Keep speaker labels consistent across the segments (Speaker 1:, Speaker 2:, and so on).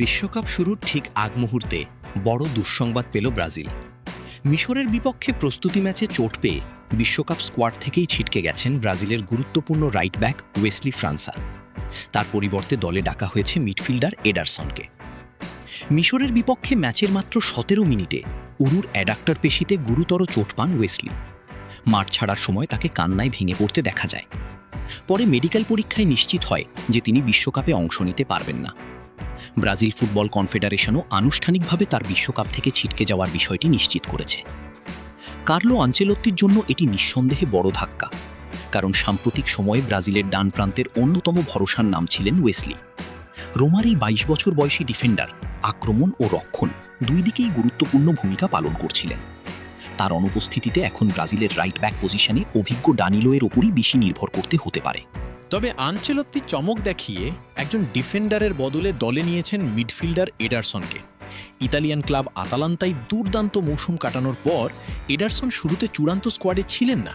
Speaker 1: বিশ্বকাপ শুরুর ঠিক আগ মুহূর্তে বড় দুঃসংবাদ পেল ব্রাজিল। মিশরের বিপক্ষে প্রস্তুতি ম্যাচে চোট পেয়ে বিশ্বকাপ স্কোয়াড থেকেই ছিটকে গেছেন ব্রাজিলের গুরুত্বপূর্ণ রাইট ব্যাক ওয়েসলি ফ্রান্সা। তার পরিবর্তে দলে ডাকা হয়েছে মিডফিল্ডার এডারসনকে। মিশরের বিপক্ষে ম্যাচের মাত্র ১৭ মিনিটে উরুর অ্যাডাক্টর পেশিতে গুরুতর চোট পান ওয়েসলি। মাঠ ছাড়ার সময় তাকে কান্নায় ভেঙে পড়তে দেখা যায়। পরে মেডিকেল পরীক্ষায় নিশ্চিত হয় যে তিনি বিশ্বকাপে অংশ নিতে পারবেন না। ব্রাজিল ফুটবল কনফেডারেশনও আনুষ্ঠানিকভাবে তার বিশ্বকাপ থেকে ছিটকে যাওয়ার বিষয়টি নিশ্চিত করেছে। কার্লো আনচেলত্তির জন্য এটি নিঃসন্দেহে বড় ধাক্কা, কারণ সাম্প্রতিক সময়ে ব্রাজিলের ডান প্রান্তের অন্যতম ভরসার নাম ছিলেন ওয়েসলি। রোমার এই ২২ বছর বয়সী ডিফেন্ডার আক্রমণ ও রক্ষণ দুই দিকেই গুরুত্বপূর্ণ ভূমিকা পালন করছিলেন। তার অনুপস্থিতিতে এখন ব্রাজিলের রাইট ব্যাক পজিশনে অভিজ্ঞ ডানিলোয়ের ওপরই বেশি নির্ভর করতে হতে পারে।
Speaker 2: তবে আনচেলত্তি চমক দেখিয়ে একজন ডিফেন্ডারের বদলে দলে নিয়েছেন মিডফিল্ডার এডারসনকে। ইতালিয়ান ক্লাব আতালান্তায় দুর্দান্ত মৌসুম কাটানোর পর এডারসন শুরুতে চূড়ান্ত স্কোয়াডে ছিলেন না,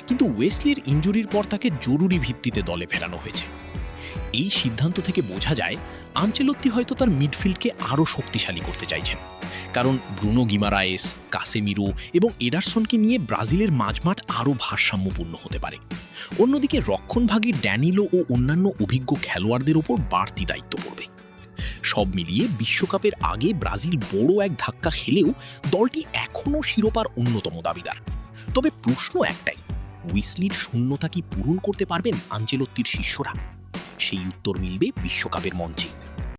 Speaker 2: কিন্তু ওয়েসলির ইনজুরির পর তাকে জরুরি ভিত্তিতে দলে ফেরানো হয়েছে। এই সিদ্ধান্ত থেকে বোঝা যায় আনচেলত্তি হয়তো তার মিডফিল্ডকে আরও শক্তিশালী করতে চাইছেন, কারণ ব্রুনো গিমারায়েস, কাসেমিরো এবং এডারসনকে নিয়ে ব্রাজিলের মাঝমাঠ আরও ভারসাম্যপূর্ণ হতে পারে। অন্যদিকে রক্ষণভাগে ড্যানিলো ও অন্যান্য অভিজ্ঞ খেলোয়াড়দের ওপর বাড়তি দায়িত্ব পড়বে। সব মিলিয়ে বিশ্বকাপের আগে ব্রাজিল বড় এক ধাক্কা খেলেও দলটি এখনও শিরোপার অন্যতম দাবিদার। তবে প্রশ্ন একটাই, ওয়েসলির শূন্যতা কি পূরণ করতে পারবেন আনচেলত্তির শিষ্যরা? সেই উত্তর মিলবে বিশ্বকাপের মঞ্চে।